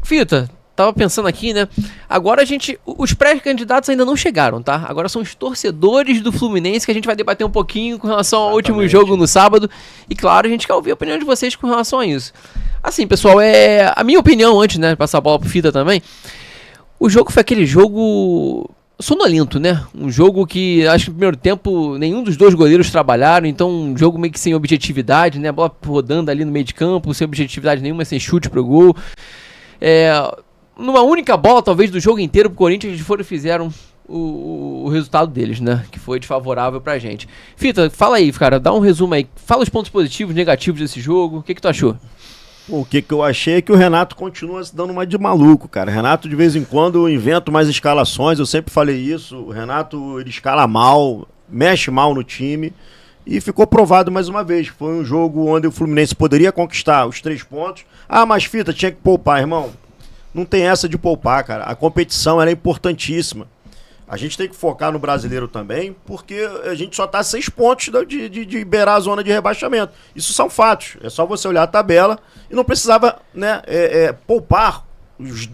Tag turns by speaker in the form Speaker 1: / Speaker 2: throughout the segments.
Speaker 1: Fita, tava pensando aqui, né? Agora os pré-candidatos ainda não chegaram, tá? Agora são os torcedores do Fluminense que a gente vai debater um pouquinho com relação ao último jogo no sábado. E claro, a gente quer ouvir a opinião de vocês com relação a isso. Assim, pessoal, a minha opinião antes, né? Passar a bola pro Fita também. O jogo foi aquele jogo sonolento, né? Um jogo que, acho que no primeiro tempo, nenhum dos dois goleiros trabalharam, então um jogo meio que sem objetividade, né? A bola rodando ali no meio de campo, sem objetividade nenhuma, sem chute pro gol. Numa única bola, talvez, do jogo inteiro pro Corinthians, eles fizeram o resultado deles, né? Que foi desfavorável pra gente. Fita, fala aí, cara, dá um resumo aí. Fala os pontos positivos, negativos desse jogo. O que tu achou?
Speaker 2: O que eu achei é que o Renato continua se dando uma de maluco, cara. Renato, de vez em quando, inventa mais escalações, eu sempre falei isso. O Renato, ele escala mal, mexe mal no time. E ficou provado mais uma vez. Foi um jogo onde o Fluminense poderia conquistar os 3 pontos. Ah, mas Fita, tinha que poupar, irmão. Não tem essa de poupar, cara. A competição ela é importantíssima. A gente tem que focar no brasileiro também, porque a gente só está a 6 pontos de beirar a zona de rebaixamento. Isso são fatos. É só você olhar a tabela e não precisava, né, poupar os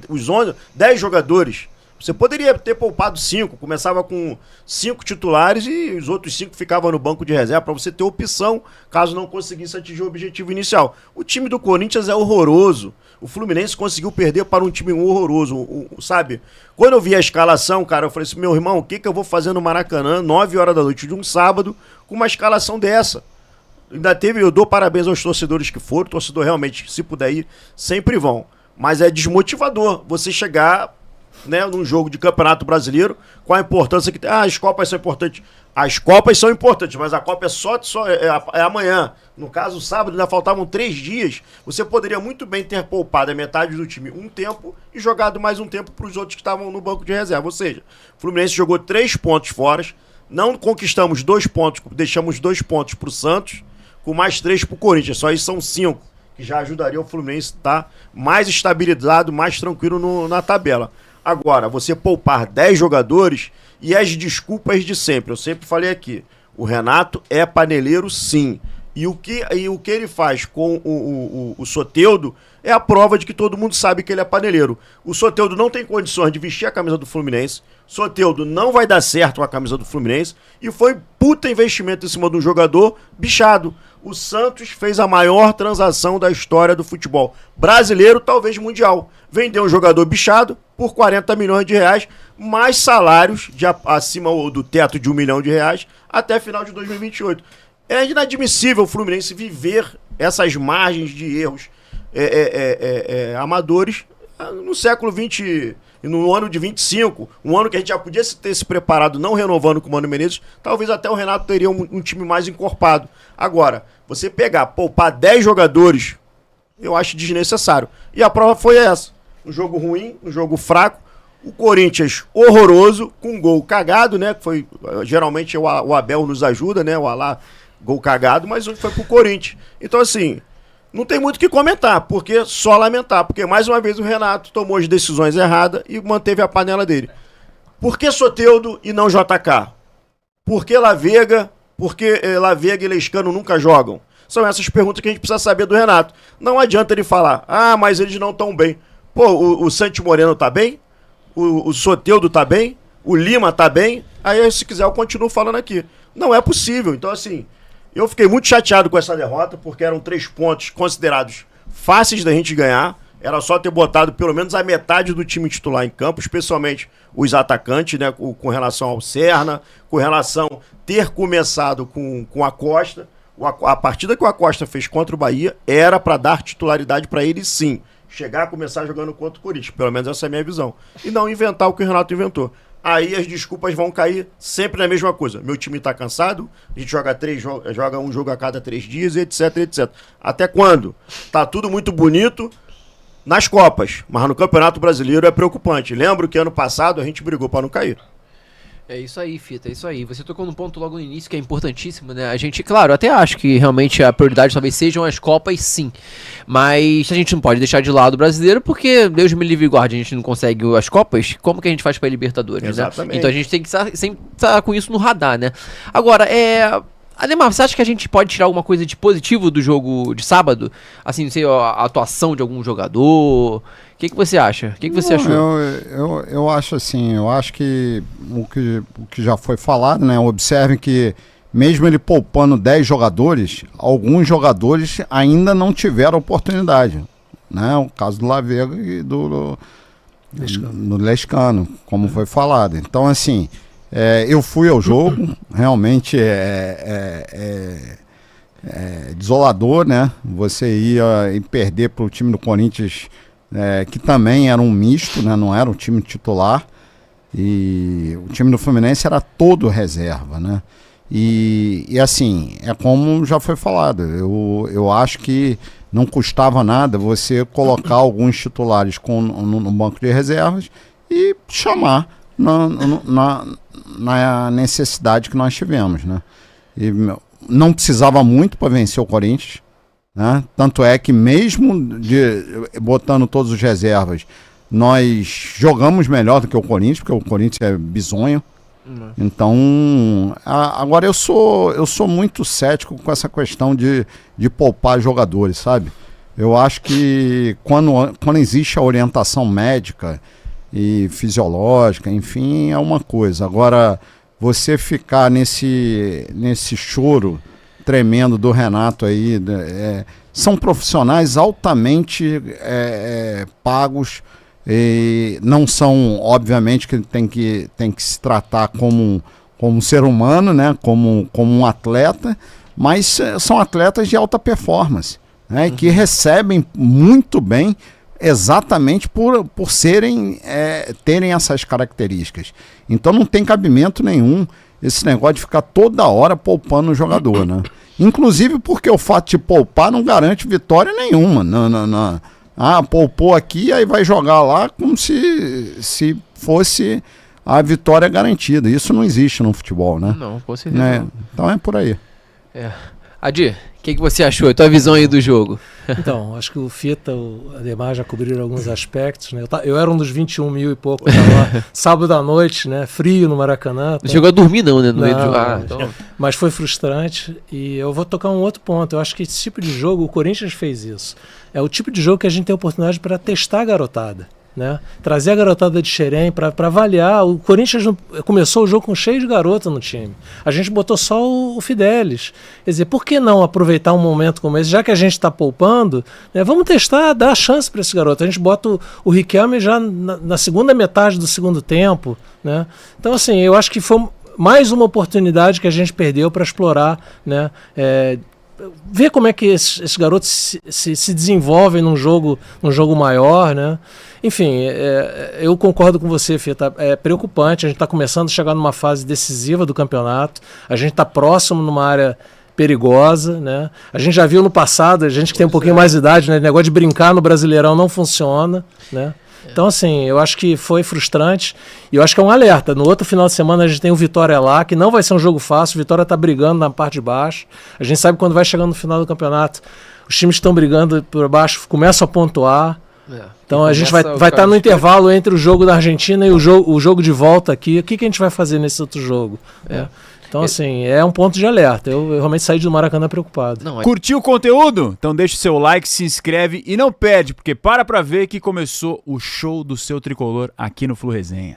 Speaker 2: 10 jogadores. Você poderia ter poupado 5, começava com 5 titulares e os outros 5 ficavam no banco de reserva para você ter opção caso não conseguisse atingir o objetivo inicial. O time do Corinthians é horroroso. O Fluminense conseguiu perder para um time horroroso, sabe? Quando eu vi a escalação, cara, eu falei assim, meu irmão, o que eu vou fazer no Maracanã, 9 horas da noite de um sábado, com uma escalação dessa? Eu dou parabéns aos torcedores que foram, o torcedor realmente, se puder ir, sempre vão. Mas é desmotivador você chegar, né, num jogo de Campeonato Brasileiro, com a importância que tem. Ah, as Copas são importantes. As Copas são importantes, mas a Copa é amanhã. No caso, sábado, ainda faltavam 3 dias. Você poderia muito bem ter poupado a metade do time um tempo e jogado mais um tempo para os outros que estavam no banco de reserva. Ou seja, o Fluminense jogou 3 pontos fora, não conquistamos 2 pontos, deixamos 2 pontos para o Santos, com mais 3 para o Corinthians. Só isso são 5, que já ajudaria o Fluminense a estar mais estabilizado, mais tranquilo na tabela. Agora, você poupar 10 jogadores e as desculpas de sempre. Eu sempre falei aqui, o Renato é paneleiro sim. E o que ele faz com o Soteldo é a prova de que todo mundo sabe que ele é paneleiro. O Soteldo não tem condições de vestir a camisa do Fluminense. Soteldo não vai dar certo com a camisa do Fluminense. E foi puta investimento em cima de um jogador bichado. O Santos fez a maior transação da história do futebol brasileiro, talvez mundial. Vendeu um jogador bichado por 40 milhões de reais, mais salários acima do teto de R$1 milhão até final de 2028. É inadmissível o Fluminense viver essas margens de erros amadores no século XX, no ano de 25, um ano que a gente já podia ter se preparado não renovando com o Mano Menezes, talvez até o Renato teria um time mais encorpado. Agora, você poupar 10 jogadores, eu acho desnecessário. E a prova foi essa. Um jogo ruim, um jogo fraco, o Corinthians horroroso, com um gol cagado, né? Foi, geralmente o Abel nos ajuda, né? O Alá, gol cagado, mas foi pro Corinthians. Então, assim, não tem muito o que comentar, porque só lamentar, porque mais uma vez o Renato tomou as decisões erradas e manteve a panela dele. Por que Soteldo e não JK? Por que Lavega? Por que Lavega e Lescano nunca jogam? São essas perguntas que a gente precisa saber do Renato. Não adianta ele falar, ah, mas eles não estão bem. Pô, o Santi Moreno tá bem? O Soteldo tá bem? O Lima tá bem? Aí, se quiser, eu continuo falando aqui. Não é possível. Então, assim, eu fiquei muito chateado com essa derrota, porque eram 3 pontos considerados fáceis da gente ganhar. Era só ter botado pelo menos a metade do time titular em campo, especialmente os atacantes, né, com relação ao Serna, com relação a ter começado com a Costa. A partida que o Acosta fez contra o Bahia era para dar titularidade para ele, sim. Chegar a começar jogando contra o Corinthians. Pelo menos essa é a minha visão. E não inventar o que o Renato inventou. Aí as desculpas vão cair sempre na mesma coisa. Meu time tá cansado, a gente joga um jogo a cada 3 dias, etc, etc. Até quando? Tá tudo muito bonito nas Copas, mas no Campeonato Brasileiro é preocupante. Lembro que ano passado a gente brigou para não cair.
Speaker 1: É isso aí, Fita, é isso aí. Você tocou num ponto logo no início que é importantíssimo, né? A gente, claro, até acho que realmente a prioridade talvez sejam as Copas, sim. Mas a gente não pode deixar de lado o brasileiro, porque Deus me livre e guarde, a gente não consegue as Copas, como que a gente faz pra Libertadores,
Speaker 2: exatamente,
Speaker 1: né? Então a gente tem que sempre estar com isso no radar, né? Agora, Ademar, você acha que a gente pode tirar alguma coisa de positivo do jogo de sábado? Assim, não sei, a atuação de algum jogador. O que você acha? O que você achou?
Speaker 3: Eu acho assim, eu acho que o que já foi falado, né? Observe que mesmo ele poupando 10 jogadores, alguns jogadores ainda não tiveram oportunidade, né? O caso do Lavega e do Lescano, como foi falado. Então, assim, eu fui ao jogo, realmente é desolador, né? Você ia e perder para o time do Corinthians, que também era um misto, né? Não era um time titular, e o time do Fluminense era todo reserva, né? E assim, é como já foi falado, eu acho que não custava nada você colocar alguns titulares no banco de reservas e chamar na necessidade que nós tivemos, né? E não precisava muito para vencer o Corinthians, né? Tanto é que mesmo botando todos os reservas, nós jogamos melhor do que o Corinthians, porque o Corinthians é bizonho. Então, agora eu sou muito cético com essa questão de poupar jogadores, sabe? Eu acho que quando existe a orientação médica e fisiológica, enfim, é uma coisa. Agora, você ficar nesse choro tremendo do Renato aí, são profissionais altamente pagos. E não são, obviamente, que tem que se tratar como um ser humano, né? como um atleta, mas são atletas de alta performance, né? Que recebem muito bem exatamente por terem essas características. Então não tem cabimento nenhum esse negócio de ficar toda hora poupando o jogador, né? Inclusive porque o fato de poupar não garante vitória nenhuma. Não. Poupou aqui, aí vai jogar lá como se fosse a vitória garantida. Isso não existe no futebol, né?
Speaker 1: Não, com certeza não.
Speaker 3: Então é por aí.
Speaker 1: Adi, o que você achou? A tua visão aí do jogo?
Speaker 4: Então, acho que o Fita, o Ademar já cobriram alguns aspectos, né? Eu era um dos 21 mil e pouco, lá, sábado à noite, né? Frio no Maracanã.
Speaker 1: Não chegou a dormir não, né? No meio do jogo. Então...
Speaker 4: Mas foi frustrante, e eu vou tocar um outro ponto. Eu acho que esse tipo de jogo, o Corinthians fez isso. É o tipo de jogo que a gente tem oportunidade para testar a garotada, né? Trazer a garotada de Xerém para avaliar. O Corinthians começou o jogo com cheio de garota no time. A gente botou só o Fidelis. Quer dizer, por que não aproveitar um momento como esse, já que a gente está poupando, né? Vamos testar, dar a chance para esse garoto. A gente bota o Riquelme já na segunda metade do segundo tempo, né? Então, assim, eu acho que foi mais uma oportunidade que a gente perdeu para explorar, né? Ver como é que esses garotos se desenvolvem num jogo maior, né? Enfim, eu concordo com você, Fita. É preocupante, a gente está começando a chegar numa fase decisiva do campeonato, a gente está próximo numa área perigosa, né? A gente já viu no passado, a gente que tem um pouquinho mais de idade, né? O negócio de brincar no Brasileirão não funciona, né? Então, assim, eu acho que foi frustrante e eu acho que é um alerta. No outro final de semana a gente tem o Vitória lá, que não vai ser um jogo fácil. O Vitória está brigando na parte de baixo. A gente sabe que quando vai chegando no final do campeonato, os times que estão brigando por baixo começam a pontuar. Então a gente vai estar no intervalo entre o jogo da Argentina e o jogo de volta aqui. O que a gente vai fazer nesse outro jogo? Então, assim, é um ponto de alerta. Eu realmente saí do Maracanã preocupado.
Speaker 5: Curtiu o conteúdo? Então deixa o seu like, se inscreve e não perde, porque para ver que começou o show do seu tricolor aqui no Flu Resenha.